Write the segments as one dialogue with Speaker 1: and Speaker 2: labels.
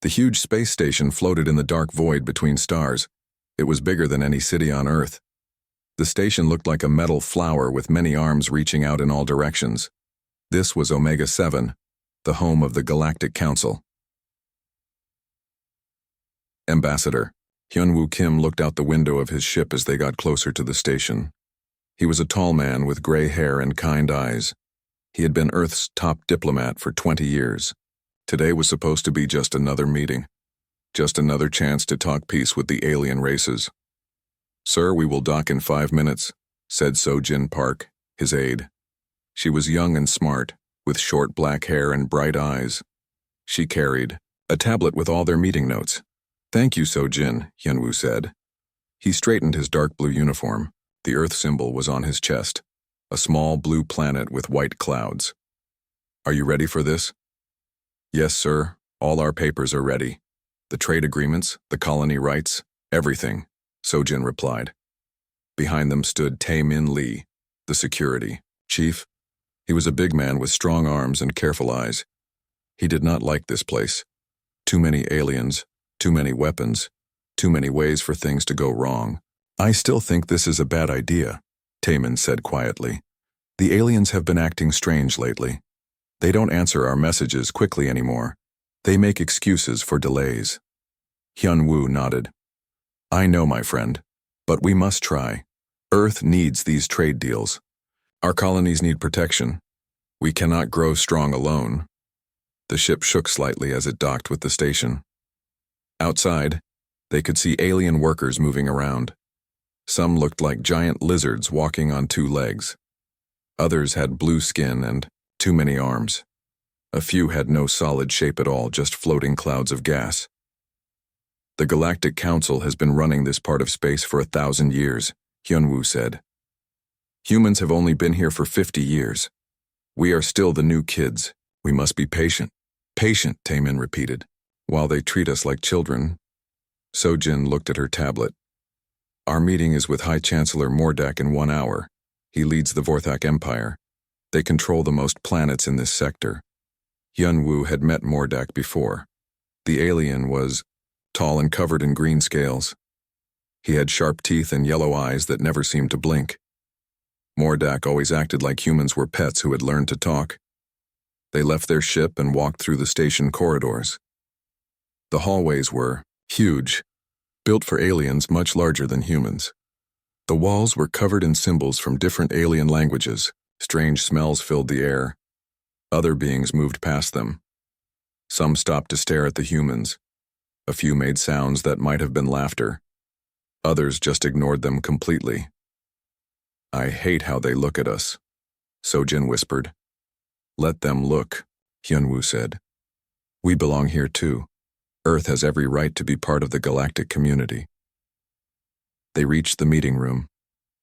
Speaker 1: The huge space station floated in the dark void between stars. It was bigger than any city on Earth. The station looked like a metal flower with many arms reaching out in all directions. This was Omega 7, the home of the Galactic Council. Ambassador. Hyunwoo Kim looked out the window of his ship as they got closer to the station. He was a tall man with gray hair and kind eyes. He had been Earth's top diplomat for 20 years. Today was supposed to be just another meeting. Just another chance to talk peace with the alien races. "Sir, we will dock in 5 minutes," said So-Jin Park, his aide. She was young and smart, with short black hair and bright eyes. She carried a tablet with all their meeting notes. "Thank you, So-Jin," Hyunwoo said. He straightened his dark blue uniform. The Earth symbol was on his chest, a small blue planet with white clouds. "Are you ready for this?" "Yes, sir. All our papers are ready. The trade agreements, the colony rights, everything," So-Jin replied. Behind them stood Tae-Min Lee, the security chief. He was a big man with strong arms and careful eyes. He did not like this place. Too many aliens, too many weapons, too many ways for things to go wrong. "I still think this is a bad idea," Tae-Min said quietly. "The aliens have been acting strange lately. They don't answer our messages quickly anymore. They make excuses for delays." Hyunwoo nodded. "I know, my friend, but we must try. Earth needs these trade deals. Our colonies need protection. We cannot grow strong alone." The ship shook slightly as it docked with the station. Outside, they could see alien workers moving around. Some looked like giant lizards walking on 2 legs. Others had blue skin and too many arms. A few had no solid shape at all, just floating clouds of gas. "The Galactic Council has been running this part of space for 1,000 years, Hyunwoo said. "Humans have only been here for 50 years. We are still the new kids. We must be patient." "Patient," Tae-Min repeated. "While they treat us like children." So-Jin looked at her tablet. "Our meeting is with High Chancellor Mordak in 1 hour. He leads the Vorthak Empire. They control the most planets in this sector." Hyunwoo had met Mordak before. The alien was tall and covered in green scales. He had sharp teeth and yellow eyes that never seemed to blink. Mordak always acted like humans were pets who had learned to talk. They left their ship and walked through the station corridors. The hallways were huge, built for aliens much larger than humans. The walls were covered in symbols from different alien languages. Strange smells filled the air. Other beings moved past them. Some stopped to stare at the humans. A few made sounds that might have been laughter. Others just ignored them completely. "I hate how they look at us," So-Jin whispered. "Let them look," Hyunwoo said. "We belong here too. Earth has every right to be part of the galactic community." They reached the meeting room.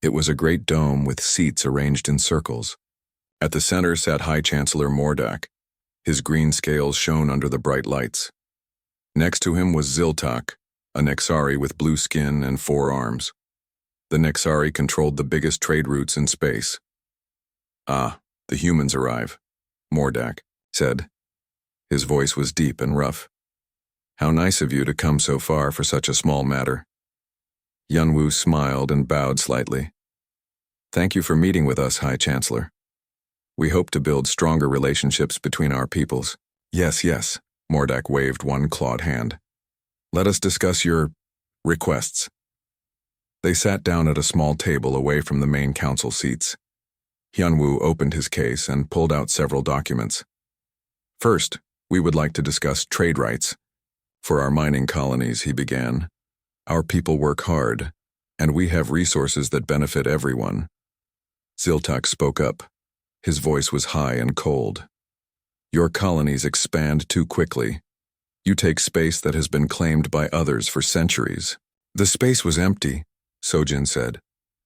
Speaker 1: It was a great dome with seats arranged in circles. At the center sat High Chancellor Mordak. His green scales shone under the bright lights. Next to him was Ziltak, a Nexari with blue skin and 4 arms. The Nexari controlled the biggest trade routes in space. "Ah, the humans arrive," Mordak said. His voice was deep and rough. "How nice of you to come so far for such a small matter." Hyunwoo smiled and bowed slightly. "Thank you for meeting with us, High Chancellor. We hope to build stronger relationships between our peoples." Yes, Mordak waved one clawed hand. "Let us discuss your requests." They sat down at a small table away from the main council seats. Hyunwoo opened his case and pulled out several documents. "First, we would like to discuss trade rights. For our mining colonies," he began. "Our people work hard, and we have resources that benefit everyone." Ziltak spoke up. His voice was high and cold. "Your colonies expand too quickly. You take space that has been claimed by others for centuries." "The space was empty," So-Jin said.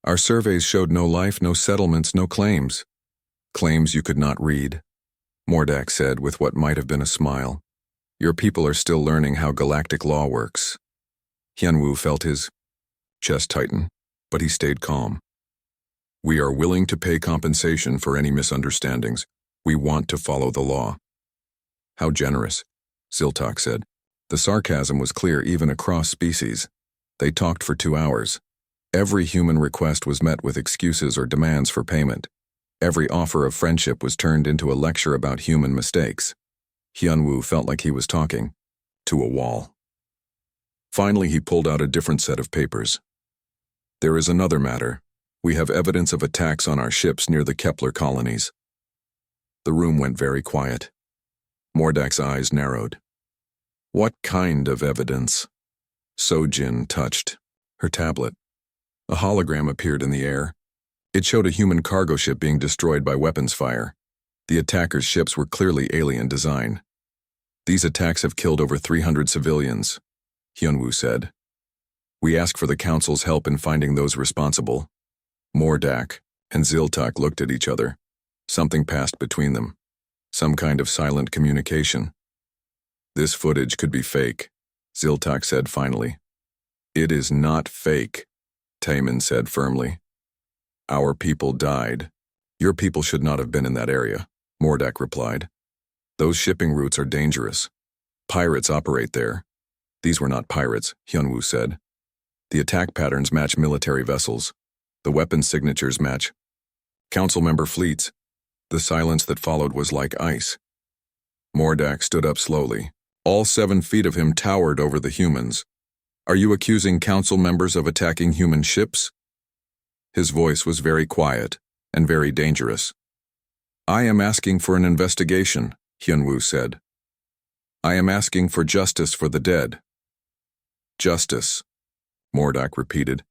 Speaker 1: "Our surveys showed no life, no settlements, no claims." "Claims you could not read," Mordak said with what might have been a smile. "Your people are still learning how galactic law works." Hyunwoo felt his chest tighten, but he stayed calm. "We are willing to pay compensation for any misunderstandings. We want to follow the law." "How generous," Ziltak said. The sarcasm was clear even across species. They talked for 2 hours. Every human request was met with excuses or demands for payment. Every offer of friendship was turned into a lecture about human mistakes. Hyunwoo felt like he was talking to a wall. Finally, he pulled out a different set of papers. There is another matter. We have evidence of attacks on our ships near the Kepler colonies. The room went very quiet. Mordak's eyes narrowed. What kind of evidence? Sojin touched her tablet. A hologram appeared in the air. It showed a human cargo ship being destroyed by weapons fire. The attackers' ships were clearly alien design. These attacks have killed over 300 civilians, Hyunwoo said. We ask for the Council's help in finding those responsible. Mordak and Ziltak looked at each other. Something passed between them. Some kind of silent communication. This footage could be fake, Ziltak said finally. It is not fake, Taemin said firmly. Our people died. Your people should not have been in that area, Mordak replied. Those shipping routes are dangerous. Pirates operate there. These were not pirates, Hyunwoo said. The attack patterns match military vessels. The weapon signatures match Council member fleets. The silence that followed was like ice. Mordak stood up slowly. All 7 feet of him towered over the humans. Are you accusing Council members of attacking human ships? His voice was very quiet and very dangerous. I am asking for an investigation, Hyunwoo said. I am asking for justice for the dead. Justice, Mordak repeated.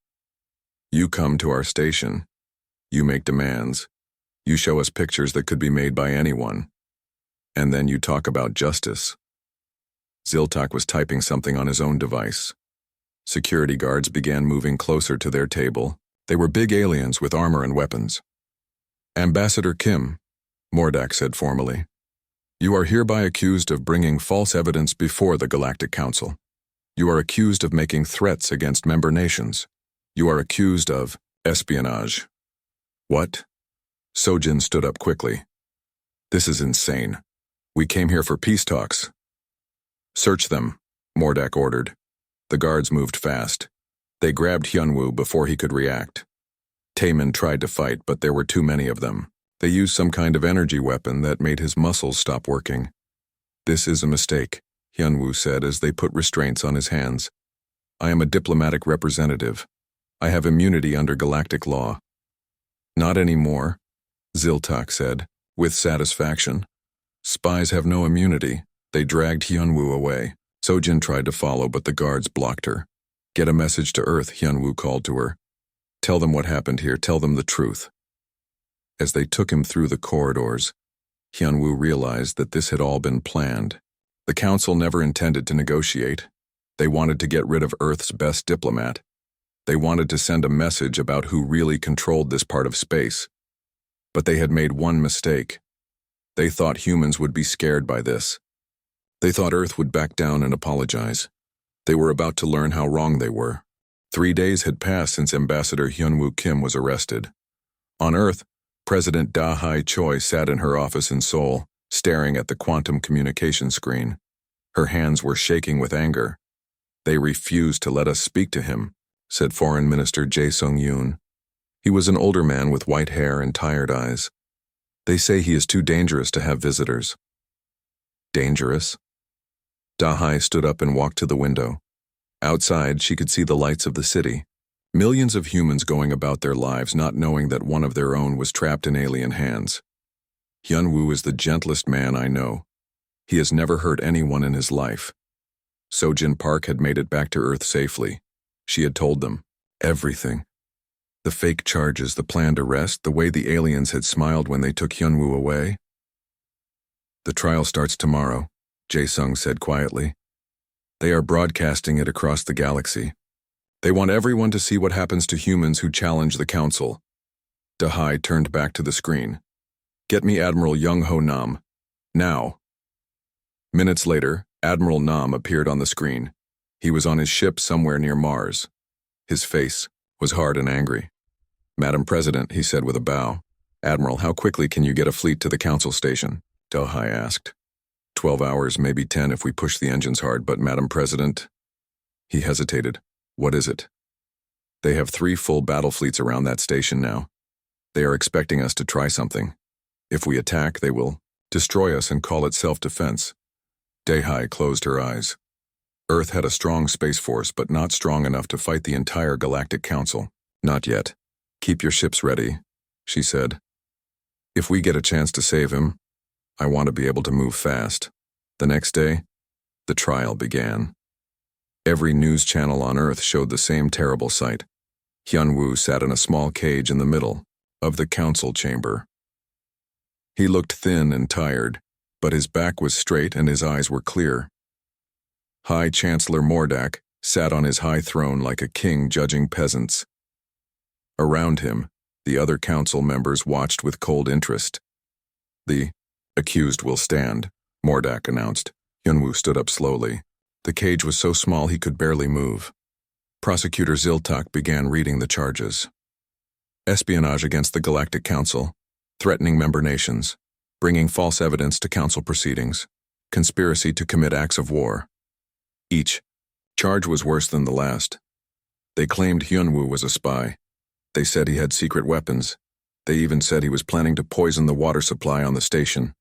Speaker 1: You come to our station. You make demands. You show us pictures that could be made by anyone. And then you talk about justice. Ziltak was typing something on his own device. Security guards began moving closer to their table. They were big aliens with armor and weapons. Ambassador Kim, Mordak said formally, you are hereby accused of bringing false evidence before the Galactic Council. You are accused of making threats against member nations. You are accused of espionage. What? Sojin stood up quickly. This is insane. We came here for peace talks. Search them, Mordak ordered. The guards moved fast. They grabbed Hyunwoo before he could react. Taemin tried to fight, but there were too many of them. They used some kind of energy weapon that made his muscles stop working. This is a mistake, Hyunwoo said as they put restraints on his hands. I am a diplomatic representative. I have immunity under galactic law. Not anymore, Ziltak said, with satisfaction. Spies have no immunity. They dragged Hyunwoo away. Sojin tried to follow, but the guards blocked her. Get a message to Earth, Hyunwoo called to her. Tell them what happened here. Tell them the truth. As they took him through the corridors, Hyunwoo realized that this had all been planned. The Council never intended to negotiate. They wanted to get rid of Earth's best diplomat. They wanted to send a message about who really controlled this part of space. But they had made one mistake. They thought humans would be scared by this. They thought Earth would back down and apologize. They were about to learn how wrong they were. 3 days had passed since Ambassador Hyunwoo Kim was arrested. On Earth, President Da-hai Choi sat in her office in Seoul, staring at the quantum communication screen. Her hands were shaking with anger. They refused to let us speak to him, said Foreign Minister Jae Sung-yoon. He was an older man with white hair and tired eyes. They say he is too dangerous to have visitors. Dangerous? Da-hai stood up and walked to the window. Outside, she could see the lights of the city. Millions of humans going about their lives not knowing that one of their own was trapped in alien hands. Hyunwoo is the gentlest man I know. He has never hurt anyone in his life. Sojin Park had made it back to Earth safely. She had told them everything. The fake charges, the planned arrest, the way the aliens had smiled when they took Hyunwoo away. The trial starts tomorrow, Jae-sung said quietly. They are broadcasting it across the galaxy. They want everyone to see what happens to humans who challenge the Council. Da-hai turned back to the screen. Get me Admiral Young-ho Nam. Now. Minutes later, Admiral Nam appeared on the screen. He was on his ship somewhere near Mars. His face was hard and angry. Madam President, he said with a bow. Admiral, how quickly can you get a fleet to the Council station? Da-hai asked. 12 hours, maybe 10 if we push the engines hard, but Madam President..." He hesitated. "What is it?" "They have 3 full battle fleets around that station now. They are expecting us to try something. If we attack, they will destroy us and call it self-defense." Dehai closed her eyes. Earth had a strong space force, but not strong enough to fight the entire Galactic Council. "Not yet. Keep your ships ready," she said. "If we get a chance to save him, I want to be able to move fast." The next day, the trial began. Every news channel on Earth showed the same terrible sight. Hyunwoo sat in a small cage in the middle of the council chamber. He looked thin and tired, but his back was straight and his eyes were clear. High Chancellor Mordak sat on his high throne like a king judging peasants. Around him, the other council members watched with cold interest. "The accused will stand," Mordak announced. Hyunwoo stood up slowly. The cage was so small he could barely move. Prosecutor Ziltak began reading the charges. Espionage against the Galactic Council, threatening member nations, bringing false evidence to council proceedings, conspiracy to commit acts of war. Each charge was worse than the last. They claimed Hyunwoo was a spy. They said he had secret weapons. They even said he was planning to poison the water supply on the station.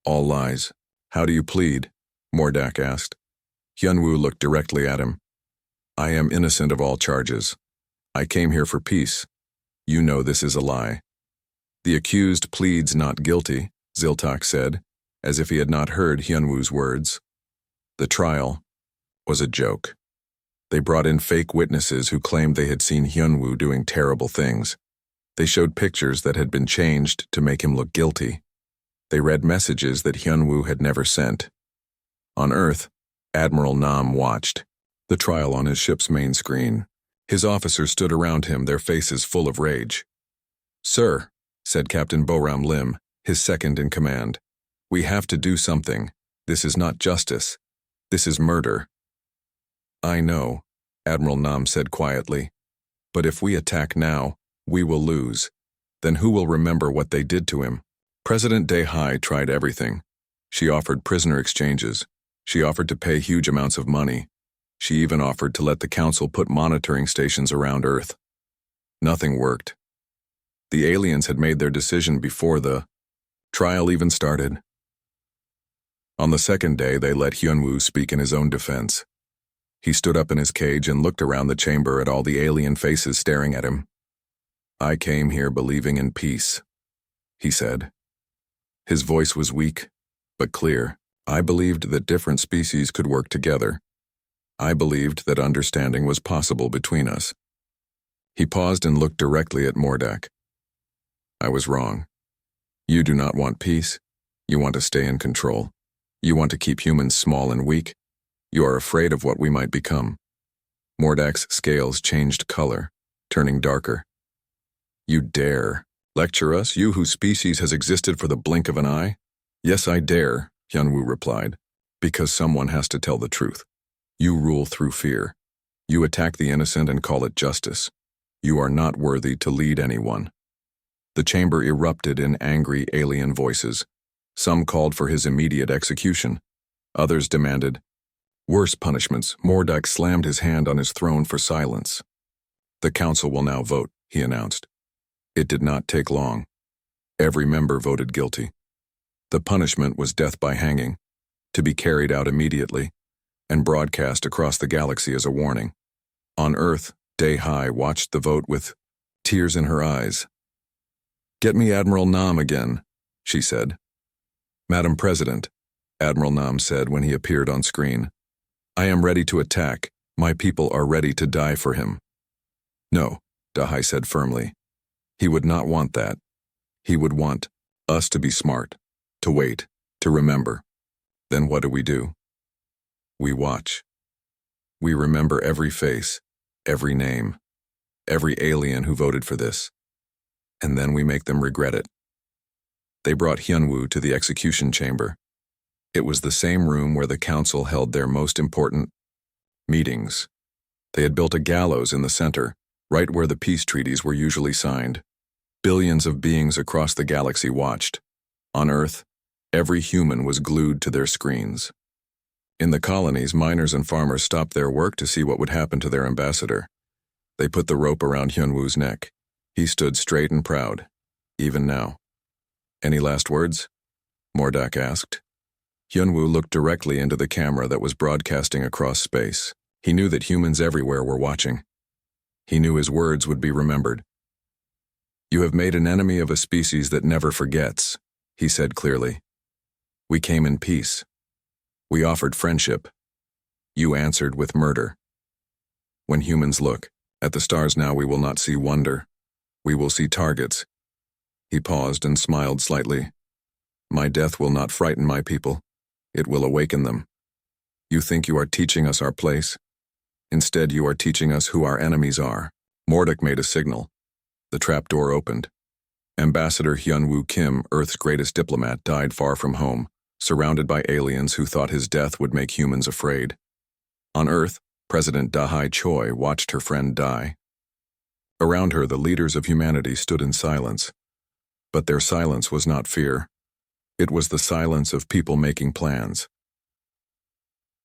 Speaker 1: All lies. "How do you plead?" Mordak asked. Hyunwoo looked directly at him. "I am innocent of all charges. I came here for peace. You know this is a lie." "The accused pleads not guilty," Ziltak said, as if he had not heard Hyunwoo's words. The trial was a joke. They brought in fake witnesses who claimed they had seen Hyunwoo doing terrible things. They showed pictures that had been changed to make him look guilty. They read messages that Hyunwoo had never sent. On Earth, Admiral Nam watched the trial on his ship's main screen. His officers stood around him, their faces full of rage. "Sir," said Captain Boram Lim, his second in command, "we have to do something. This is not justice. This is murder." "I know," Admiral Nam said quietly, "but if we attack now, we will lose. Then who will remember what they did to him?" President Dehai tried everything. She offered prisoner exchanges. She offered to pay huge amounts of money. She even offered to let the council put monitoring stations around Earth. Nothing worked. The aliens had made their decision before the trial even started. On the second day, they let Hyunwoo speak in his own defense. He stood up in his cage and looked around the chamber at all the alien faces staring at him. "I came here believing in peace," he said. His voice was weak, but clear. "I believed that different species could work together. I believed that understanding was possible between us." He paused and looked directly at Mordak. "I was wrong. You do not want peace. You want to stay in control. You want to keep humans small and weak. You are afraid of what we might become." Mordak's scales changed color, turning darker. "You dare lecture us, you whose species has existed for the blink of an eye?" "Yes, I dare," Hyunwoo replied, "because someone has to tell the truth. You rule through fear. You attack the innocent and call it justice. You are not worthy to lead anyone." The chamber erupted in angry alien voices. Some called for his immediate execution. Others demanded worse punishments. Mordak slammed his hand on his throne for silence. "The council will now vote," he announced. It did not take long. Every member voted guilty. The punishment was death by hanging, to be carried out immediately, and broadcast across the galaxy as a warning. On Earth, Dehai watched the vote with tears in her eyes. "Get me Admiral Nam again," she said. "Madam President," Admiral Nam said when he appeared on screen, "I am ready to attack. My people are ready to die for him." "No," Dehai said firmly. "He would not want that. He would want us to be smart, to wait, to remember. Then what do? We watch. We remember every face, every name, every alien who voted for this. And then we make them regret it." They brought Hyunwoo to the execution chamber. It was the same room where the council held their most important meetings. They had built a gallows in the center, right where the peace treaties were usually signed. Billions of beings across the galaxy watched. On Earth, Every human was glued to their screens. In the colonies, miners and farmers stopped their work to see what would happen to their ambassador. They put the rope around Hyunwoo's neck. He stood straight and proud, even now. "Any last words?" Mordak asked. Hyunwoo looked directly into the camera that was broadcasting across space. He knew that humans everywhere were watching. He knew his words would be remembered. "You have made an enemy of a species that never forgets," he said clearly. "We came in peace. We offered friendship. You answered with murder. When humans look at the stars now, we will not see wonder. We will see targets." He paused and smiled slightly. "My death will not frighten my people. It will awaken them. You think you are teaching us our place? Instead, you are teaching us who our enemies are." Mordak made a signal. The trapdoor opened. Ambassador Hyunwoo Kim, Earth's greatest diplomat, died far from home, surrounded by aliens who thought his death would make humans afraid. On Earth, President Dahai Choi watched her friend die. Around her, the leaders of humanity stood in silence. But their silence was not fear. It was the silence of people making plans.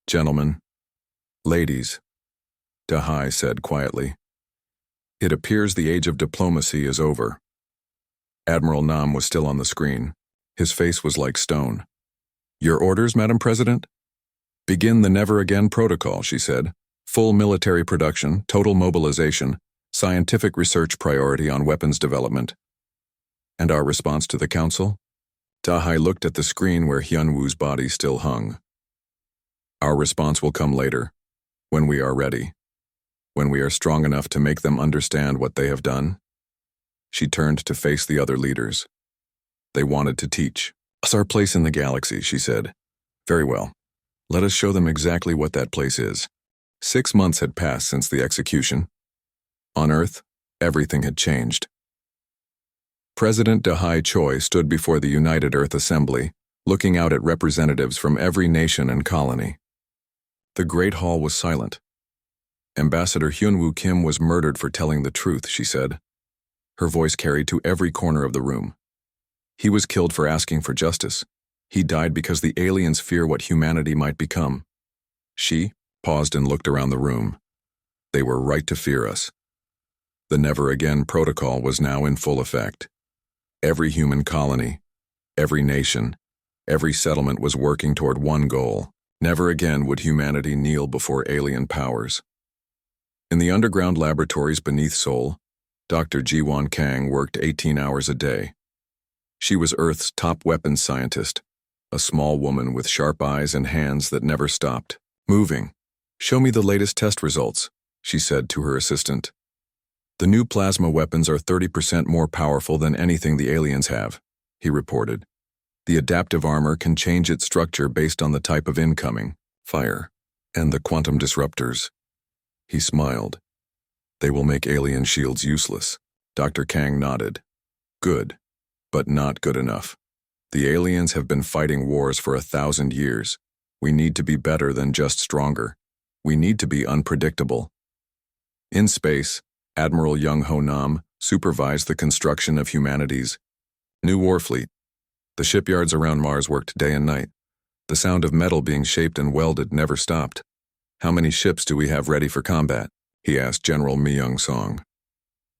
Speaker 1: "Gentlemen, ladies," Dahai said quietly, "it appears the age of diplomacy is over." Admiral Nam was still on the screen. His face was like stone. "Your orders, Madam President?" "Begin the Never Again protocol," she said. "Full military production, total mobilization, scientific research priority on weapons development." "And our response to the Council?" Dahai looked at the screen where Hyunwoo's body still hung. "Our response will come later, when we are ready, when we are strong enough to make them understand what they have done." She turned to face the other leaders. "They wanted to teach us our place in the galaxy," she said. "Very well. Let us show them exactly what that place is." 6 months had passed since the execution. On Earth, everything had changed. President Dahai Choi stood before the United Earth Assembly, looking out at representatives from every nation and colony. The Great Hall was silent. "Ambassador Hyunwoo Kim was murdered for telling the truth," she said. Her voice carried to every corner of the room. "He was killed for asking for justice. He died because the aliens fear what humanity might become." She paused and looked around the room. They were right to fear us. The Never Again protocol was now in full effect. Every human colony, every nation, every settlement was working toward one goal. Never again would humanity kneel before alien powers. In the underground laboratories beneath Seoul, Dr. Jiwon Kang worked 18 hours a day. She was Earth's top weapons scientist, a small woman with sharp eyes and hands that never stopped moving. "Show me the latest test results," she said to her assistant. "The new plasma weapons are 30% more powerful than anything the aliens have," he reported. "The adaptive armor can change its structure based on the type of incoming fire and the quantum disruptors." He smiled. "They will make alien shields useless." Dr. Kang nodded. "Good, but not good enough. The aliens have been fighting wars for 1,000 years. We need to be better than just stronger. We need to be unpredictable." In space, Admiral Young Ho Nam supervised the construction of humanity's new war fleet. The shipyards around Mars worked day and night. The sound of metal being shaped and welded never stopped. "How many ships do we have ready for combat?" he asked General Myung-song.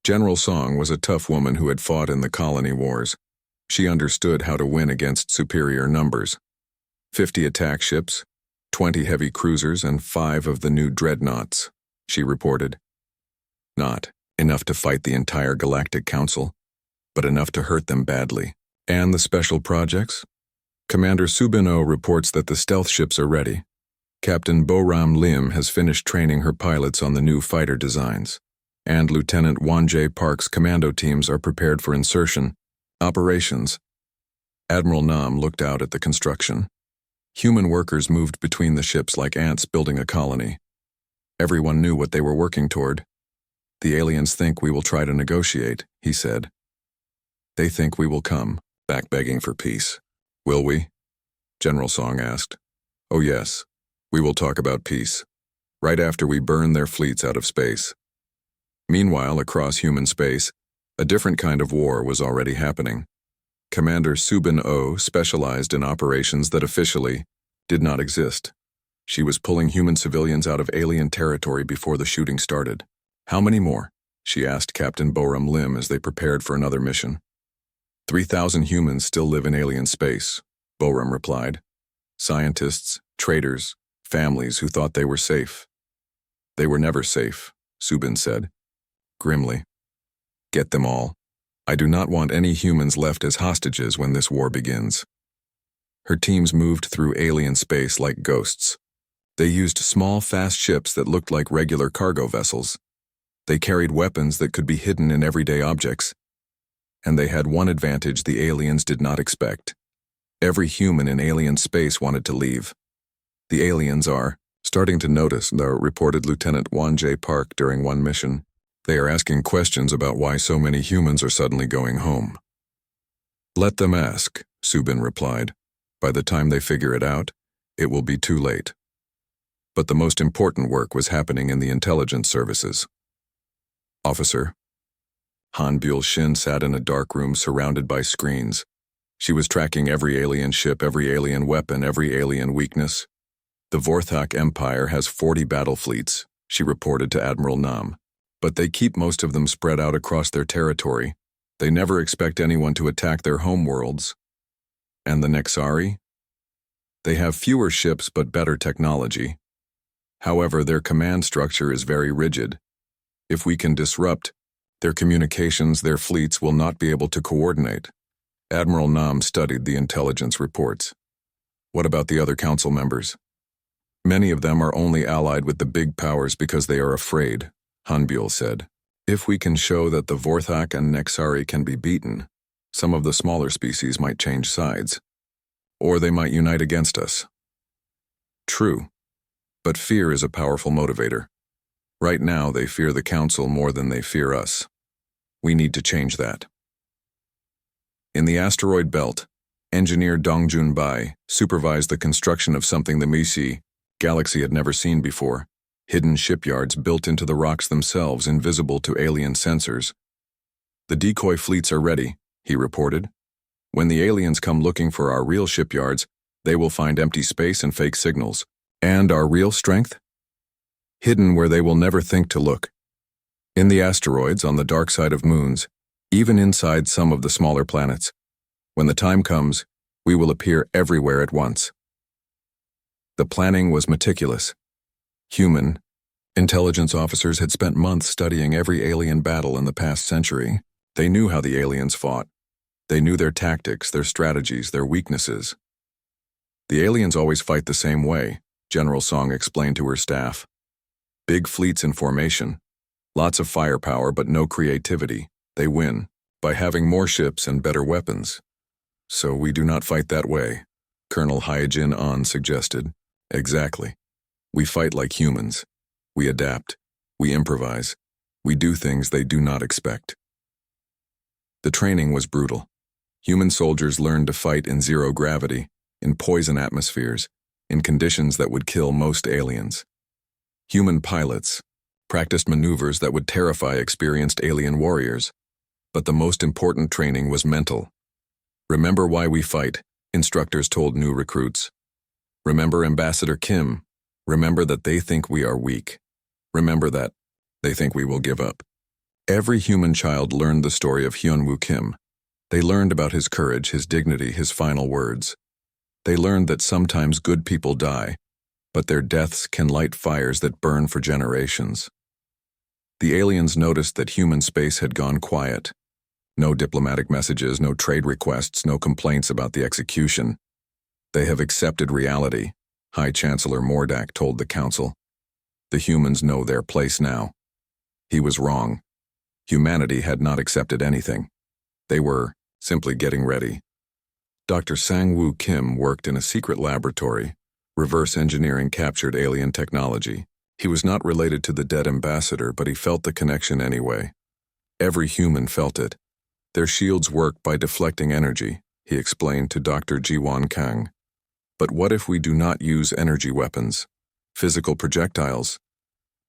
Speaker 1: General Song was a tough woman who had fought in the colony wars. She understood how to win against superior numbers. 50 attack ships, 20 heavy cruisers, and 5 of the new dreadnoughts, she reported. Not enough to fight the entire Galactic Council, but enough to hurt them badly. "And the special projects?" Commander Subino reports that the stealth ships are ready. Captain Boram Lim has finished training her pilots on the new fighter designs, and Lieutenant Won-jae Park's commando teams are prepared for insertion operations. Admiral Nam looked out at the construction. Human workers moved between the ships like ants building a colony. Everyone knew what they were working toward. "The aliens think we will try to negotiate," he said. "They think we will come, back begging for peace." "Will we?" General Song asked. "Oh yes, we will talk about peace, right after we burn their fleets out of space." Meanwhile, across human space, a different kind of war was already happening. Commander Subin O specialized in operations that officially did not exist. She was pulling human civilians out of alien territory before the shooting started. "How many more?" she asked Captain Boram Lim as they prepared for another mission. 3,000 humans still live in alien space, Boram replied. Scientists, traders, families who thought they were safe. They were never safe, Subin said, grimly. Get them all. I do not want any humans left as hostages when this war begins. Her teams moved through alien space like ghosts. They used small, fast ships that looked like regular cargo vessels. They carried weapons that could be hidden in everyday objects. And they had one advantage the aliens did not expect. Every human in alien space wanted to leave. The aliens are starting to notice, though, reported Lieutenant Wan J. Park during one mission. They are asking questions about why so many humans are suddenly going home. Let them ask, Subin replied. By the time they figure it out, it will be too late. But the most important work was happening in the intelligence services. Officer. Han Buell-Shin sat in a dark room surrounded by screens. She was tracking every alien ship, every alien weapon, every alien weakness. The Vorthak Empire has 40 battle fleets, she reported to Admiral Nam. But they keep most of them spread out across their territory. They never expect anyone to attack their homeworlds. And the Nexari? They have fewer ships but better technology. However, their command structure is very rigid. If we can disrupt their communications, their fleets will not be able to coordinate. Admiral Nam studied the intelligence reports. What about the other council members? Many of them are only allied with the big powers because they are afraid, Han Buell said. If we can show that the Vorthak and Nexari can be beaten, some of the smaller species might change sides. Or they might unite against us. True. But fear is a powerful motivator. Right now, they fear the Council more than they fear us. We need to change that. In the asteroid belt, engineer Dongjun Bai supervised the construction of something the Misi galaxy had never seen before. Hidden shipyards built into the rocks themselves, invisible to alien sensors. The decoy fleets are ready, he reported. When the aliens come looking for our real shipyards, they will find empty space and fake signals. And our real strength? Hidden where they will never think to look. In the asteroids, on the dark side of moons, even inside some of the smaller planets. When the time comes, we will appear everywhere at once. The planning was meticulous. Human intelligence officers had spent months studying every alien battle in the past century. They knew how the aliens fought. They knew their tactics, their strategies, their weaknesses. The aliens always fight the same way, General Song explained to her staff. Big fleets in formation. Lots of firepower but no creativity. They win by having more ships and better weapons. So we do not fight that way, Colonel Hyejin An suggested. Exactly. We fight like humans. We adapt. We improvise. We do things they do not expect. The training was brutal. Human soldiers learned to fight in zero gravity, in poison atmospheres, in conditions that would kill most aliens. Human pilots practiced maneuvers that would terrify experienced alien warriors. But the most important training was mental. Remember why we fight, instructors told new recruits. Remember Ambassador Kim. Remember that they think we are weak. Remember that they think we will give up. Every human child learned the story of Hyun-Woo Kim. They learned about his courage, his dignity, his final words. They learned that sometimes good people die, but their deaths can light fires that burn for generations. The aliens noticed that human space had gone quiet. No diplomatic messages, no trade requests, no complaints about the execution. They have accepted reality, High Chancellor Mordak told the Council. The humans know their place now. He was wrong. Humanity had not accepted anything. They were simply getting ready. Dr. Sang-Woo Kim worked in a secret laboratory, reverse engineering captured alien technology. He was not related to the dead ambassador, but he felt the connection anyway. Every human felt it. Their shields work by deflecting energy, he explained to Dr. Ji-Won Kang. But what if we do not use energy weapons? Physical projectiles?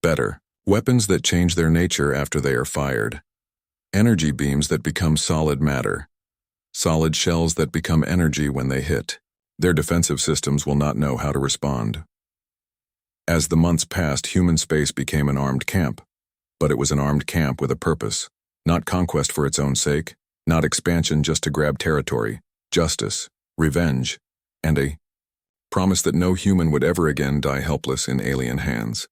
Speaker 1: Better, weapons that change their nature after they are fired. Energy beams that become solid matter. Solid shells that become energy when they hit. Their defensive systems will not know how to respond. As the months passed, human space became an armed camp. But it was an armed camp with a purpose. Not conquest for its own sake, not expansion just to grab territory, justice, revenge, and a promise that no human would ever again die helpless in alien hands.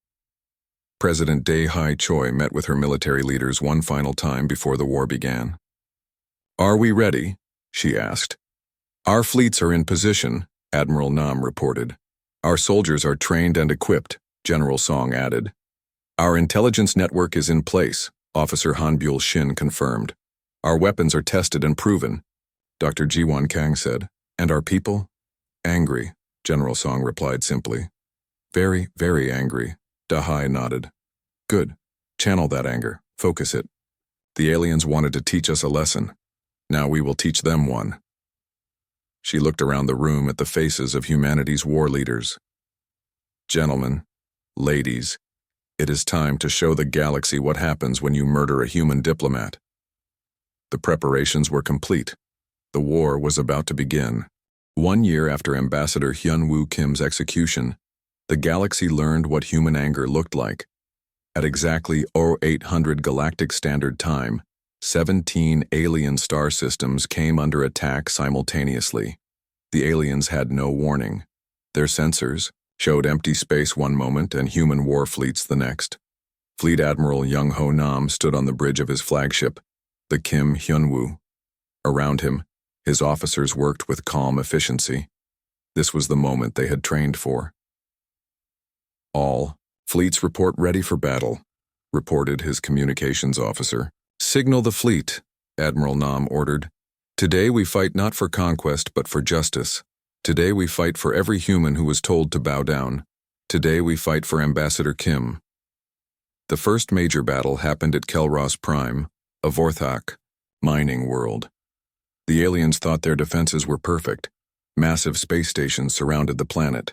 Speaker 1: President Dae Hai Choi met with her military leaders one final time before the war began. "Are we ready?" she asked. "Our fleets are in position," Admiral Nam reported. "Our soldiers are trained and equipped," General Song added. "Our intelligence network is in place," Officer Han Buell Shin confirmed. "Our weapons are tested and proven," Dr. Jiwon Kang said. "And our people?" "Angry," General Song replied simply. "Very, very angry," Dahai nodded. "Good. Channel that anger. Focus it. The aliens wanted to teach us a lesson. Now we will teach them one." She looked around the room at the faces of humanity's war leaders. "Gentlemen, ladies, it is time to show the galaxy what happens when you murder a human diplomat." The preparations were complete. The war was about to begin. 1 year after Ambassador Hyun-Woo Kim's execution, the galaxy learned what human anger looked like. At exactly 0800 Galactic Standard Time, 17 alien star systems came under attack simultaneously. The aliens had no warning. Their sensors showed empty space one moment and human war fleets the next. Fleet Admiral Young-Ho Nam stood on the bridge of his flagship, the Kim Hyun-Woo. Around him, his officers worked with calm efficiency. This was the moment they had trained for. "All fleets report ready for battle," reported his communications officer. "Signal the fleet," Admiral Nam ordered. "Today we fight not for conquest but for justice. Today we fight for every human who was told to bow down. Today we fight for Ambassador Kim." The first major battle happened at Kelros Prime, a Vorthak mining world. The aliens thought their defenses were perfect. Massive space stations surrounded the planet.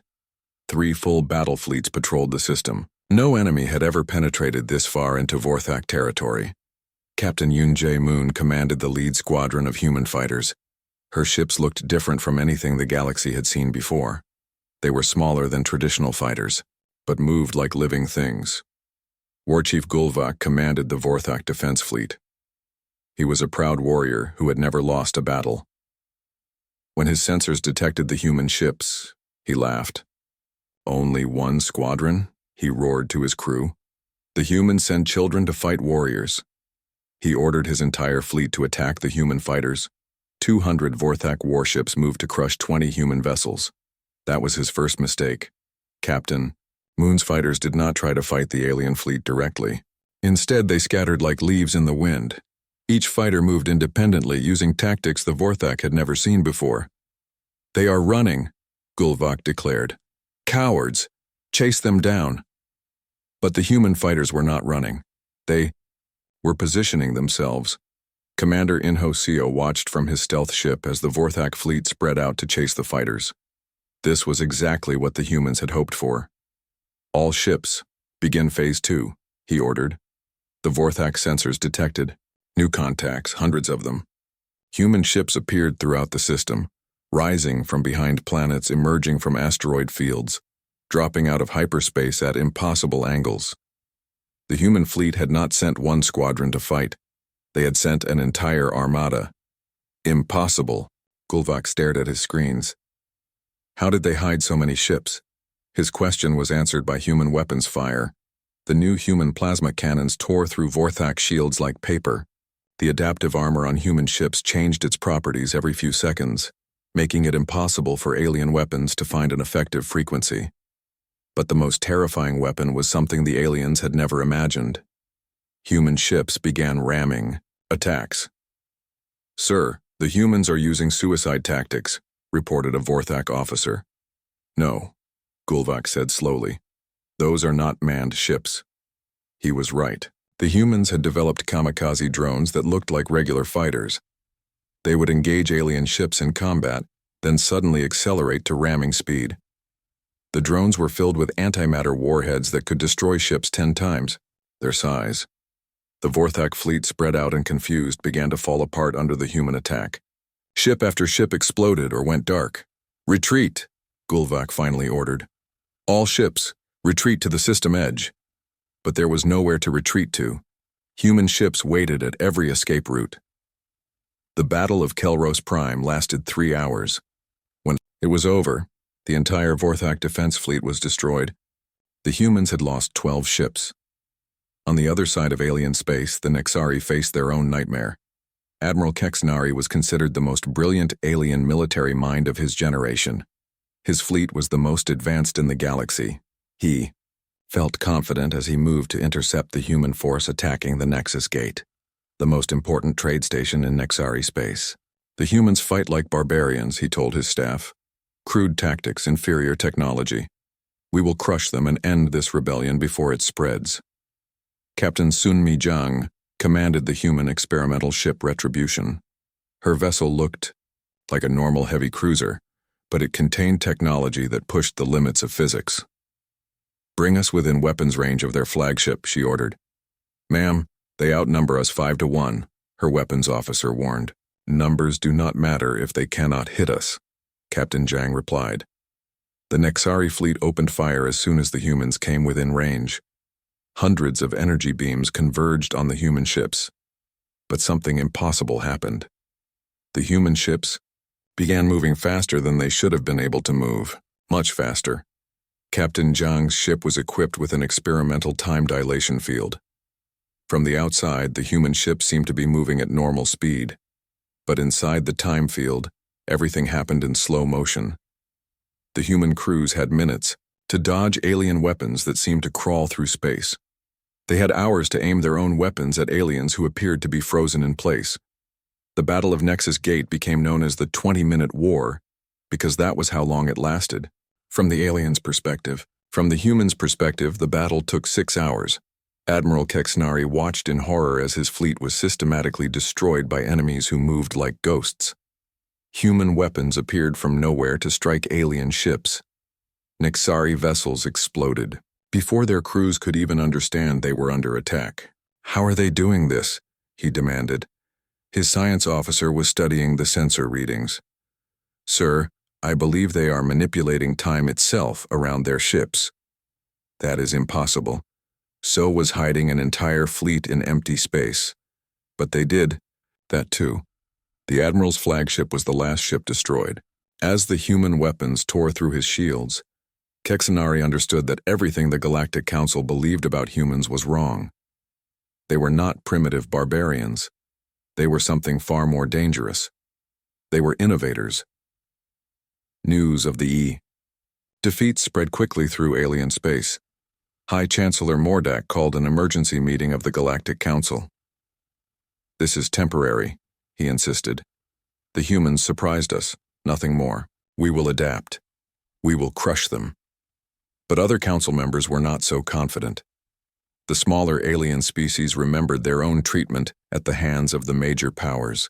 Speaker 1: 3 full battle fleets patrolled the system. No enemy had ever penetrated this far into Vorthak territory. Captain Yoon Jae-moon commanded the lead squadron of human fighters. Her ships looked different from anything the galaxy had seen before. They were smaller than traditional fighters, but moved like living things. War Chief Gulvak commanded the Vorthak defense fleet. He was a proud warrior who had never lost a battle. When his sensors detected the human ships, he laughed. "Only 1 squadron?" he roared to his crew. "The humans send children to fight warriors." He ordered his entire fleet to attack the human fighters. 200 Vorthak warships moved to crush 20 human vessels. That was his first mistake. Captain Moon's fighters did not try to fight the alien fleet directly. Instead, they scattered like leaves in the wind. Each fighter moved independently, using tactics the Vorthak had never seen before. "They are running," Gulvak declared. "Cowards! Chase them down." But the human fighters were not running. They were positioning themselves. Commander In-ho Seo watched from his stealth ship as the Vorthak fleet spread out to chase the fighters. This was exactly what the humans had hoped for. "All ships, begin Phase 2, he ordered. The Vorthak sensors detected new contacts, hundreds of them. Human ships appeared throughout the system, rising from behind planets, emerging from asteroid fields, dropping out of hyperspace at impossible angles. The human fleet had not sent 1 squadron to fight. They had sent an entire armada. Impossible. Gulvak stared at his screens. How did they hide so many ships? His question was answered by human weapons fire. The new human plasma cannons tore through Vorthak shields like paper. The adaptive armor on human ships changed its properties every few seconds, making it impossible for alien weapons to find an effective frequency. But the most terrifying weapon was something the aliens had never imagined. Human ships began ramming attacks. "Sir, the humans are using suicide tactics," reported a Vorthak officer. "No," Gulvak said slowly. "Those are not manned ships." He was right. The humans had developed kamikaze drones that looked like regular fighters. They would engage alien ships in combat, then suddenly accelerate to ramming speed. The drones were filled with antimatter warheads that could destroy ships 10 times their size. The Vorthak fleet, spread out and confused, began to fall apart under the human attack. Ship after ship exploded or went dark. "Retreat," Gulvak finally ordered. "All ships, retreat to the system edge." But there was nowhere to retreat to. Human ships waited at every escape route. The Battle of Kelros Prime lasted 3 hours. When it was over, the entire Vorthak defense fleet was destroyed. The humans had lost 12 ships. On the other side of alien space, the Nexari faced their own nightmare. Admiral Kexnari was considered the most brilliant alien military mind of his generation. His fleet was the most advanced in the galaxy. He felt confident as he moved to intercept the human force attacking the Nexus Gate, the most important trade station in Nexari space. "The humans fight like barbarians," he told his staff. "Crude tactics, inferior technology. We will crush them and end this rebellion before it spreads." Captain Sunmi Jiang commanded the human experimental ship Retribution. Her vessel looked like a normal heavy cruiser, but it contained technology that pushed the limits of physics. "Bring us within weapons range of their flagship," she ordered. "Ma'am, they outnumber us 5 to 1, her weapons officer warned. "Numbers do not matter if they cannot hit us," Captain Jiang replied. The Nexari fleet opened fire as soon as the humans came within range. Hundreds of energy beams converged on the human ships. But something impossible happened. The human ships began moving faster than they should have been able to move, much faster. Captain Jiang's ship was equipped with an experimental time dilation field. From the outside, the human ship seemed to be moving at normal speed. But inside the time field, everything happened in slow motion. The human crews had minutes to dodge alien weapons that seemed to crawl through space. They had hours to aim their own weapons at aliens who appeared to be frozen in place. The Battle of Nexus Gate became known as the 20-minute war because that was how long it lasted. From the aliens' perspective. From the humans' perspective, the battle took 6 hours. Admiral Kexnari watched in horror as his fleet was systematically destroyed by enemies who moved like ghosts. Human weapons appeared from nowhere to strike alien ships. Nexari vessels exploded before their crews could even understand they were under attack. "How are they doing this?" he demanded. His science officer was studying the sensor readings. "Sir, I believe they are manipulating time itself around their ships." "That is impossible. So was hiding an entire fleet in empty space." "But they did that too." The Admiral's flagship was the last ship destroyed. As the human weapons tore through his shields, Kexnari understood that everything the Galactic Council believed about humans was wrong. They were not primitive barbarians. They were something far more dangerous. They were innovators. News of the defeat spread quickly through alien space. High Chancellor Mordak called an emergency meeting of the Galactic Council. "This is temporary," he insisted. "The humans surprised us, nothing more. We will adapt. We will crush them." But other council members were not so confident. The smaller alien species remembered their own treatment at the hands of the major powers.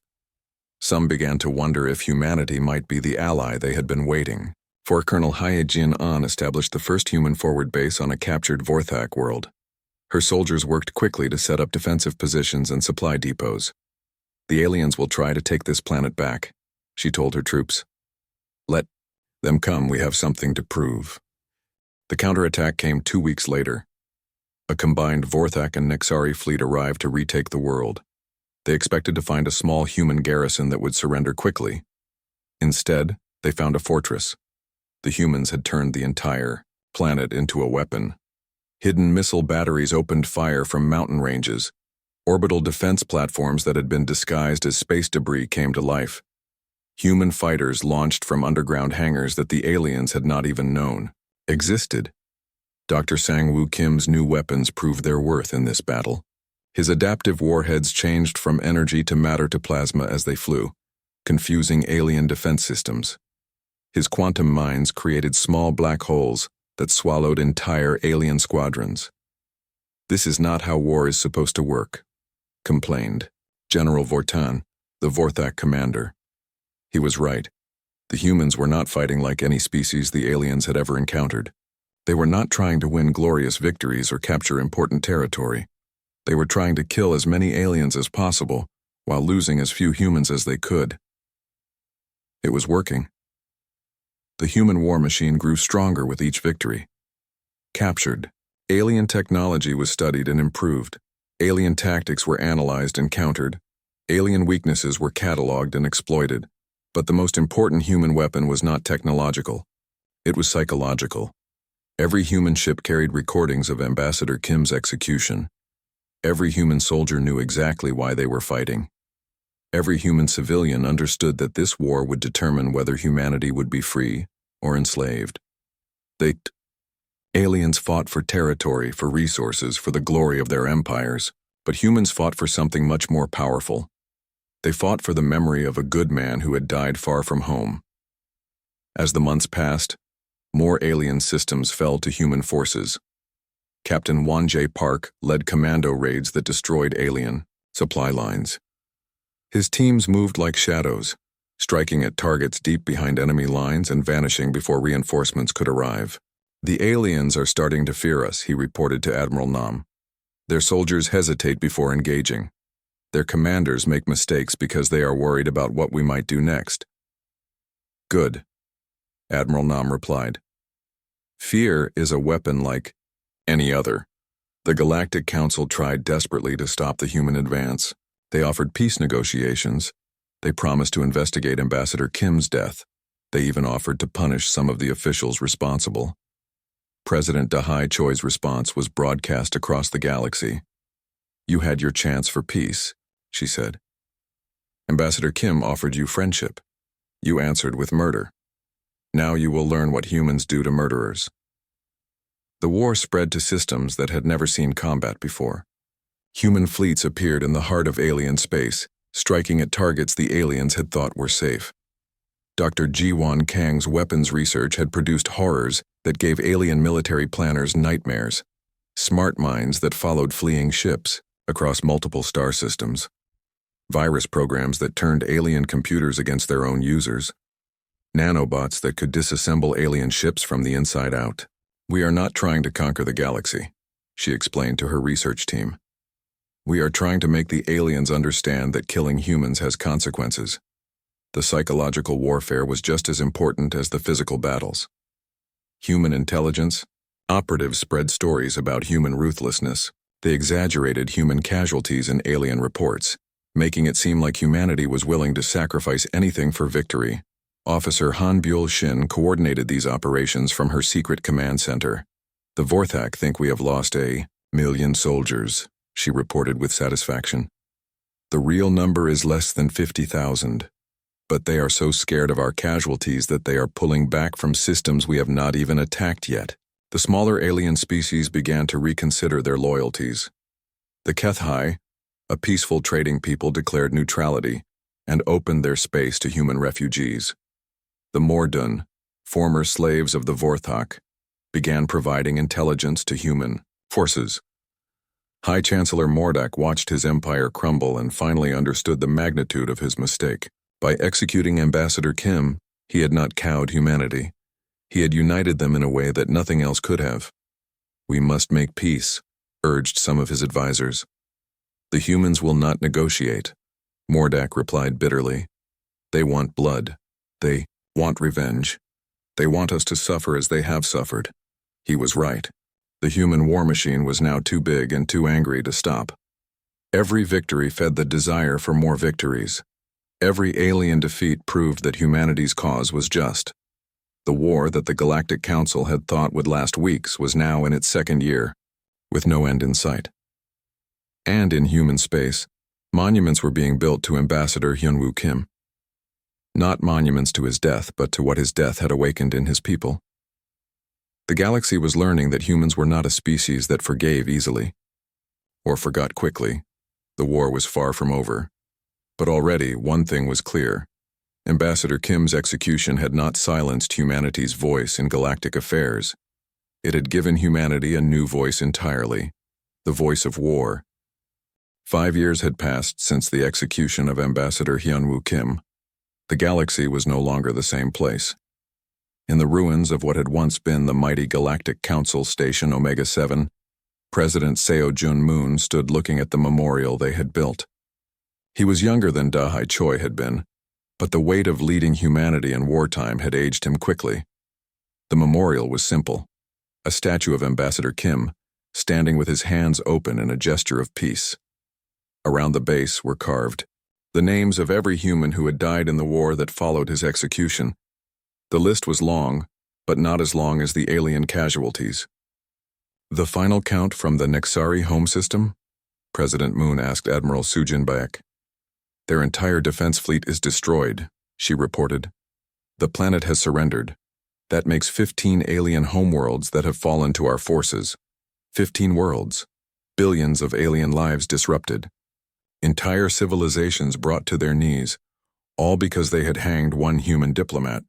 Speaker 1: Some began to wonder if humanity might be the ally they had been waiting for. Colonel Hyejin An established the first human forward base on a captured Vorthak world. Her soldiers worked quickly to set up defensive positions and supply depots. "The aliens will try to take this planet back," she told her troops. "Let them come, we have something to prove." The counterattack came 2 weeks later. A combined Vorthak and Nexari fleet arrived to retake the world. They expected to find a small human garrison that would surrender quickly. Instead, they found a fortress. The humans had turned the entire planet into a weapon. Hidden missile batteries opened fire from mountain ranges. Orbital defense platforms that had been disguised as space debris came to life. Human fighters launched from underground hangars that the aliens had not even known existed. Dr. Sang-Woo Kim's new weapons proved their worth in this battle. His adaptive warheads changed from energy to matter to plasma as they flew, confusing alien defense systems. His quantum mines created small black holes that swallowed entire alien squadrons. "This is not how war is supposed to work," complained General Vortan, the Vorthak commander. He was right. The humans were not fighting like any species the aliens had ever encountered. They were not trying to win glorious victories or capture important territory. They were trying to kill as many aliens as possible while losing as few humans as they could. It was working. The human war machine grew stronger with each victory. Captured. Alien technology was studied and improved. Alien tactics were analyzed and countered. Alien weaknesses were cataloged and exploited. But the most important human weapon was not technological. It was psychological. Every human ship carried recordings of Ambassador Kim's execution. Every human soldier knew exactly why they were fighting. Every human civilian understood that this war would determine whether humanity would be free or enslaved. Aliens fought for territory, for resources, for the glory of their empires, but humans fought for something much more powerful. They fought for the memory of a good man who had died far from home. As the months passed, more alien systems fell to human forces. Captain Wanjay Park led commando raids that destroyed alien supply lines. His teams moved like shadows, striking at targets deep behind enemy lines and vanishing before reinforcements could arrive. "The aliens are starting to fear us," he reported to Admiral Nam. "Their soldiers hesitate before engaging. Their commanders make mistakes because they are worried about what we might do next." "Good," Admiral Nam replied. "Fear is a weapon like any other." The Galactic Council tried desperately to stop the human advance. They offered peace negotiations. They promised to investigate Ambassador Kim's death. They even offered to punish some of the officials responsible. President Dahai Choi's response was broadcast across the galaxy. "You had your chance for peace," she said. "Ambassador Kim offered you friendship. You answered with murder. Now you will learn what humans do to murderers." The war spread to systems that had never seen combat before. Human fleets appeared in the heart of alien space, striking at targets the aliens had thought were safe. Dr. Jiwan Kang's weapons research had produced horrors that gave alien military planners nightmares. Smart mines that followed fleeing ships across multiple star systems. Virus programs that turned alien computers against their own users. Nanobots that could disassemble alien ships from the inside out. "We are not trying to conquer the galaxy," she explained to her research team. "We are trying to make the aliens understand that killing humans has consequences." The psychological warfare was just as important as the physical battles. Human intelligence. Operatives spread stories about human ruthlessness. They exaggerated human casualties in alien reports, making it seem like humanity was willing to sacrifice anything for victory. Officer Han Buell-Shin coordinated these operations from her secret command center. "The Vorthak think we have lost 1,000,000 soldiers," she reported with satisfaction. "The real number is less than 50,000. But they are so scared of our casualties that they are pulling back from systems we have not even attacked yet." The smaller alien species began to reconsider their loyalties. The Kethai, a peaceful trading people, declared neutrality and opened their space to human refugees. The Mordun, former slaves of the Vorthak, began providing intelligence to human forces. High Chancellor Mordak watched his empire crumble and finally understood the magnitude of his mistake. By executing Ambassador Kim, he had not cowed humanity. He had united them in a way that nothing else could have. "We must make peace," urged some of his advisors. "The humans will not negotiate," Mordak replied bitterly. "They want blood. They want revenge. They want us to suffer as they have suffered." He was right. The human war machine was now too big and too angry to stop. Every victory fed the desire for more victories. Every alien defeat proved that humanity's cause was just. The war that the Galactic Council had thought would last weeks was now in its second year, with no end in sight. And in human space, monuments were being built to Ambassador Hyunwoo Kim. Not monuments to his death, but to what his death had awakened in his people. The galaxy was learning that humans were not a species that forgave easily, or forgot quickly. The war was far from over. But already, one thing was clear. Ambassador Kim's execution had not silenced humanity's voice in galactic affairs. It had given humanity a new voice entirely, the voice of war. 5 years had passed since the execution of Ambassador Hyunwoo Kim. The galaxy was no longer the same place. In the ruins of what had once been the mighty Galactic Council Station Omega-7, President Seo Jun-moon stood looking at the memorial they had built. He was younger than Dahai Choi had been, But the weight of leading humanity in wartime had aged him quickly. The memorial was simple. A statue of Ambassador Kim, standing with his hands open in a gesture of peace. Around the base were carved the names of every human who had died in the war that followed his execution. The list was long, but not as long as the alien casualties. "The final count from the Nexari home system?" President Moon asked Admiral Sujin Baek. "Their entire defense fleet is destroyed," she reported. "The planet has surrendered. That makes 15 alien homeworlds that have fallen to our forces. 15 worlds. Billions of alien lives disrupted. Entire civilizations brought to their knees, all because they had hanged one human diplomat.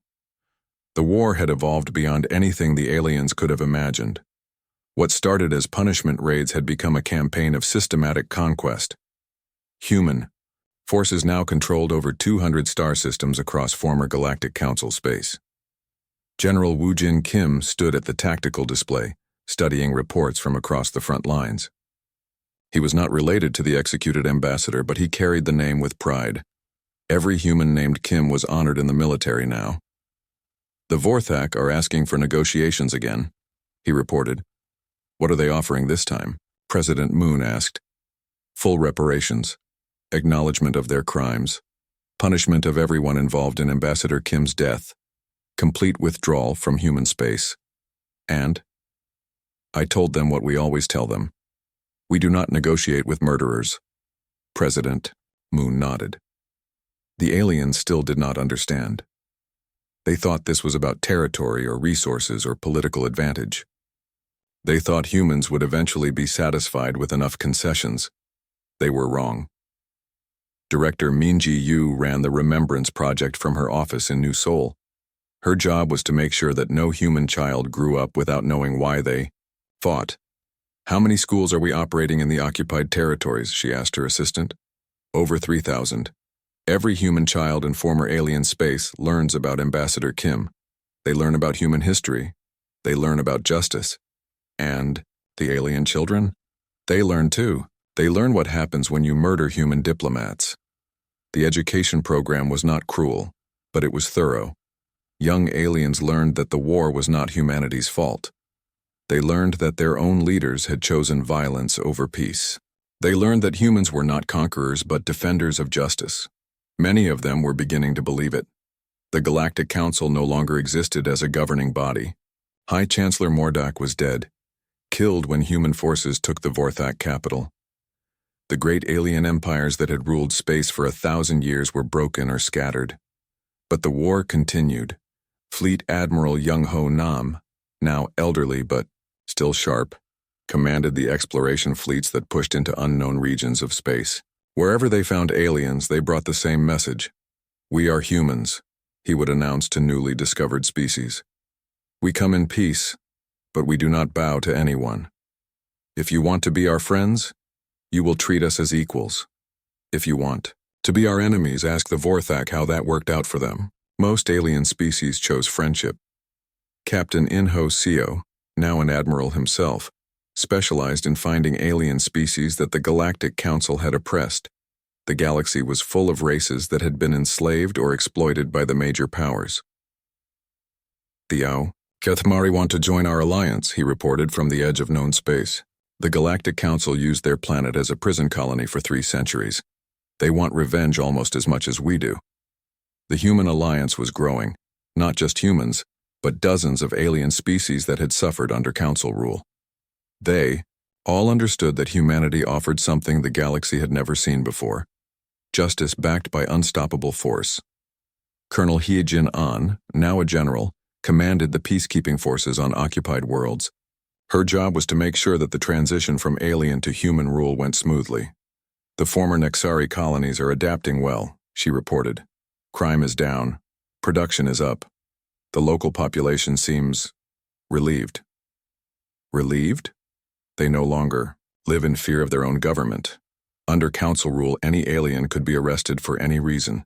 Speaker 1: The war had evolved beyond anything the aliens could have imagined. What started as punishment raids had become a campaign of systematic conquest. Human forces now controlled over 200 star systems across former Galactic Council space. General Woojin Kim stood at the tactical display, studying reports from across the front lines. He was not related to the executed ambassador, but he carried the name with pride. Every human named Kim was honored in the military now. "The Vorthak are asking for negotiations again," he reported. "What are they offering this time?" President Moon asked. "Full reparations, acknowledgement of their crimes, punishment of everyone involved in Ambassador Kim's death, complete withdrawal from human space, and..." I told them what we always tell them. "We do not negotiate with murderers." President Moon nodded. The aliens still did not understand. They thought this was about territory or resources or political advantage. They thought humans would eventually be satisfied with enough concessions. They were wrong. Director Minji Yu ran the Remembrance Project from her office in New Seoul. Her job was to make sure that no human child grew up without knowing why they fought. "How many schools are we operating in the occupied territories?" she asked her assistant. "Over 3,000. Every human child in former alien space learns about Ambassador Kim. They learn about human history. They learn about justice. And the alien children? They learn too. They learn what happens when you murder human diplomats." The education program was not cruel, but it was thorough. Young aliens learned that the war was not humanity's fault. They learned that their own leaders had chosen violence over peace. They learned that humans were not conquerors but defenders of justice. Many of them were beginning to believe it. The Galactic Council no longer existed as a governing body. High Chancellor Mordak was dead, killed when human forces took the Vorthak capital. The great alien empires that had ruled space for 1,000 years were broken or scattered. But the war continued. Fleet Admiral Young-Ho Nam, now elderly but still sharp, commanded the exploration fleets that pushed into unknown regions of space. Wherever they found aliens, they brought the same message. "We are humans," he would announce to newly discovered species. "We come in peace, but we do not bow to anyone. If you want to be our friends, you will treat us as equals. If you want to be our enemies, ask the Vorthak how that worked out for them." Most alien species chose friendship. Captain In-Ho Seo, now an admiral himself, specialized in finding alien species that the Galactic Council had oppressed. The galaxy was full of races that had been enslaved or exploited by the major powers. "Theo, Kethmari want to join our alliance," he reported from the edge of known space. "The Galactic Council used their planet as a prison colony for 3 centuries. They want revenge almost as much as we do." The human alliance was growing, not just humans, but dozens of alien species that had suffered under Council rule. They all understood that humanity offered something the galaxy had never seen before: justice backed by unstoppable force. Colonel Hye-Jin An, now a general, commanded the peacekeeping forces on occupied worlds. Her job was to make sure that the transition from alien to human rule went smoothly. "The former Nexari colonies are adapting well," she reported. "Crime is down. Production is up. The local population seems relieved." Relieved? They no longer live in fear of their own government. Under Council rule, any alien could be arrested for any reason.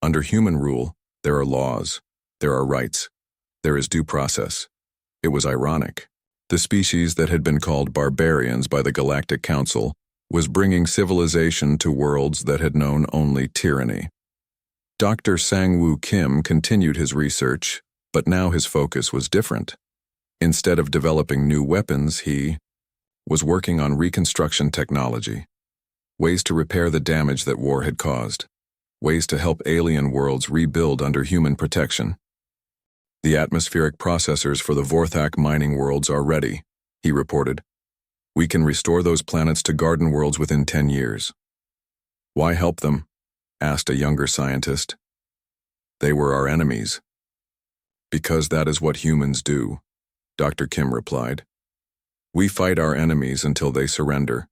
Speaker 1: Under human rule, there are laws, there are rights, there is due process. It was ironic. The species that had been called barbarians by the Galactic Council was bringing civilization to worlds that had known only tyranny. Dr. Sang-Woo Kim continued his research, but now his focus was different. Instead of developing new weapons, he was working on reconstruction technology, ways to repair the damage that war had caused, ways to help alien worlds rebuild under human protection. The atmospheric processors for the Vorthak mining worlds are ready, he reported. We can restore those planets to garden worlds within 10 years. Why help them? Asked a younger scientist. They were our enemies. Because that is what humans do, Dr. Kim replied. We fight our enemies until they surrender.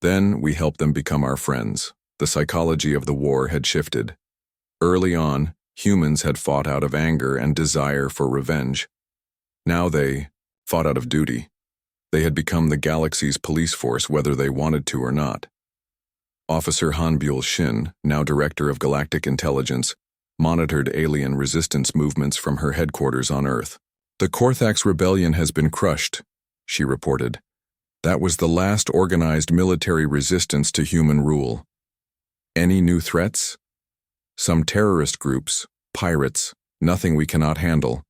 Speaker 1: Then we help them become our friends. The psychology of the war had shifted. Early on, humans had fought out of anger and desire for revenge. Now they fought out of duty. They had become the galaxy's police force whether they wanted to or not. Officer Hanbyul Shin, now director of Galactic Intelligence, monitored alien resistance movements from her headquarters on Earth. The Korthax rebellion has been crushed, she reported. That was the last organized military resistance to human rule. Any new threats? Some terrorist groups, pirates, nothing we cannot handle.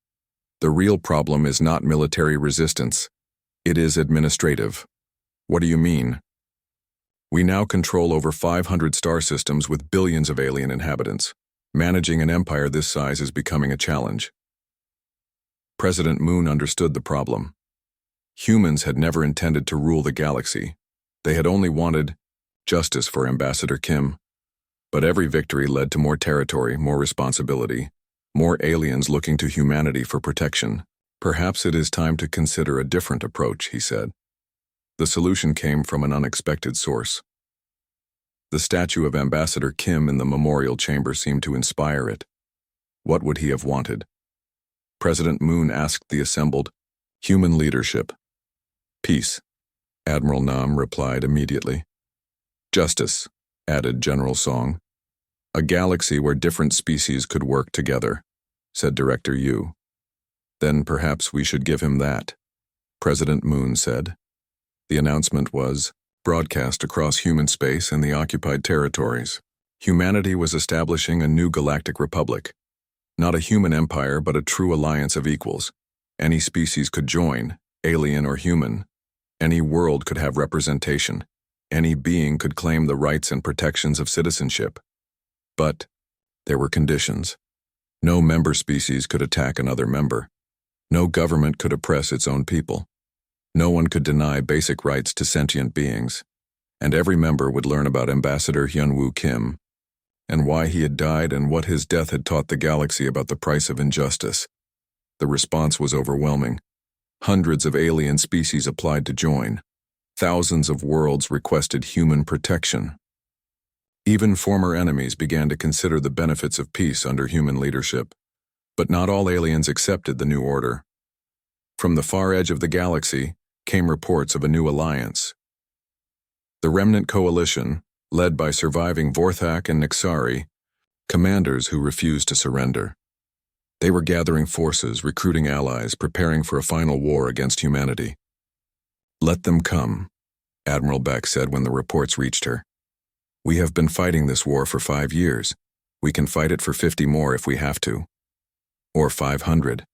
Speaker 1: The real problem is not military resistance. It is administrative. What do you mean? We now control over 500 star systems with billions of alien inhabitants. Managing an empire this size is becoming a challenge. President Moon understood the problem. Humans had never intended to rule the galaxy. They had only wanted justice for Ambassador Kim. But every victory led to more territory, more responsibility, more aliens looking to humanity for protection. Perhaps it is time to consider a different approach, he said. The solution came from an unexpected source. The statue of Ambassador Kim in the memorial chamber seemed to inspire it. What would he have wanted? President Moon asked the assembled, human leadership. Peace, Admiral Nam replied immediately. Justice, added General Song. A galaxy where different species could work together, said Director Yu. Then perhaps we should give him that, President Moon said. The announcement was broadcast across human space and the occupied territories. Humanity was establishing a new galactic republic. Not a human empire, but a true alliance of equals. Any species could join, alien or human. Any world could have representation. Any being could claim the rights and protections of citizenship. But there were conditions. No member species could attack another member. No government could oppress its own people. No one could deny basic rights to sentient beings, and every member would learn about Ambassador Hyun-Woo Kim, and why he had died and what his death had taught the galaxy about the price of injustice. The response was overwhelming. Hundreds of alien species applied to join. Thousands of worlds requested human protection. Even former enemies began to consider the benefits of peace under human leadership, but not all aliens accepted the new order. From the far edge of the galaxy came reports of a new alliance. The Remnant Coalition, led by surviving Vorthak and Nixari, commanders who refused to surrender. They were gathering forces, recruiting allies, preparing for a final war against humanity. Let them come, Admiral Beck said when the reports reached her. We have been fighting this war for 5 years. We can fight it for 50 more if we have to. Or 500,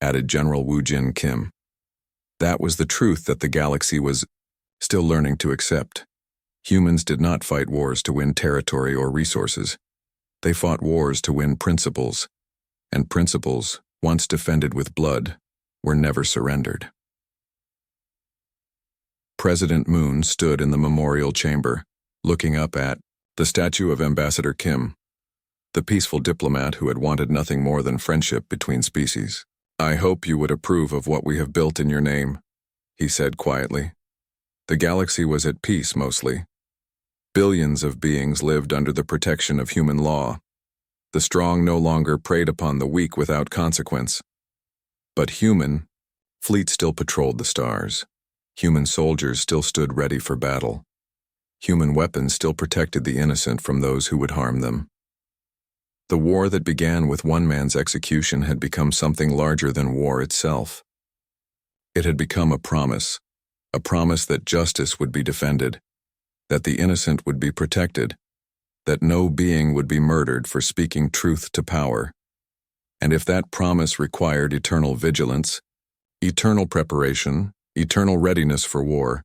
Speaker 1: added General Woo Jin Kim. That was the truth that the galaxy was still learning to accept. Humans did not fight wars to win territory or resources. They fought wars to win principles, and principles, once defended with blood, were never surrendered. President Moon stood in the memorial chamber, looking up at the statue of Ambassador Kim, the peaceful diplomat who had wanted nothing more than friendship between species. I hope you would approve of what we have built in your name, he said quietly. The galaxy was at peace mostly. Billions of beings lived under the protection of human law. The strong no longer preyed upon the weak without consequence. But human fleets still patrolled the stars. Human soldiers still stood ready for battle. Human weapons still protected the innocent from those who would harm them. The war that began with one man's execution had become something larger than war itself. It had become a promise that justice would be defended, that the innocent would be protected, that no being would be murdered for speaking truth to power. And if that promise required eternal vigilance, eternal preparation, eternal readiness for war,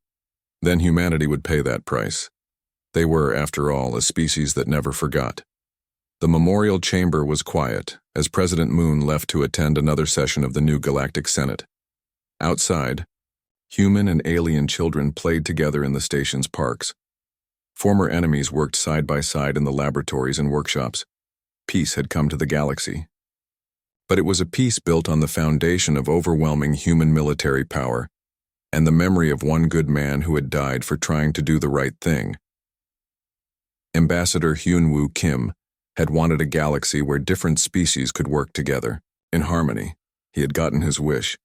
Speaker 1: then humanity would pay that price. They were, after all, a species that never forgot. The memorial chamber was quiet as President Moon left to attend another session of the new Galactic Senate. Outside, human and alien children played together in the station's parks. Former enemies worked side by side in the laboratories and workshops. Peace had come to the galaxy. But it was a peace built on the foundation of overwhelming human military power and the memory of one good man who had died for trying to do the right thing. Ambassador Hyun-Woo Kim had wanted a galaxy where different species could work together, in harmony. He had gotten his wish.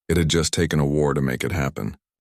Speaker 1: It had just taken a war to make it happen.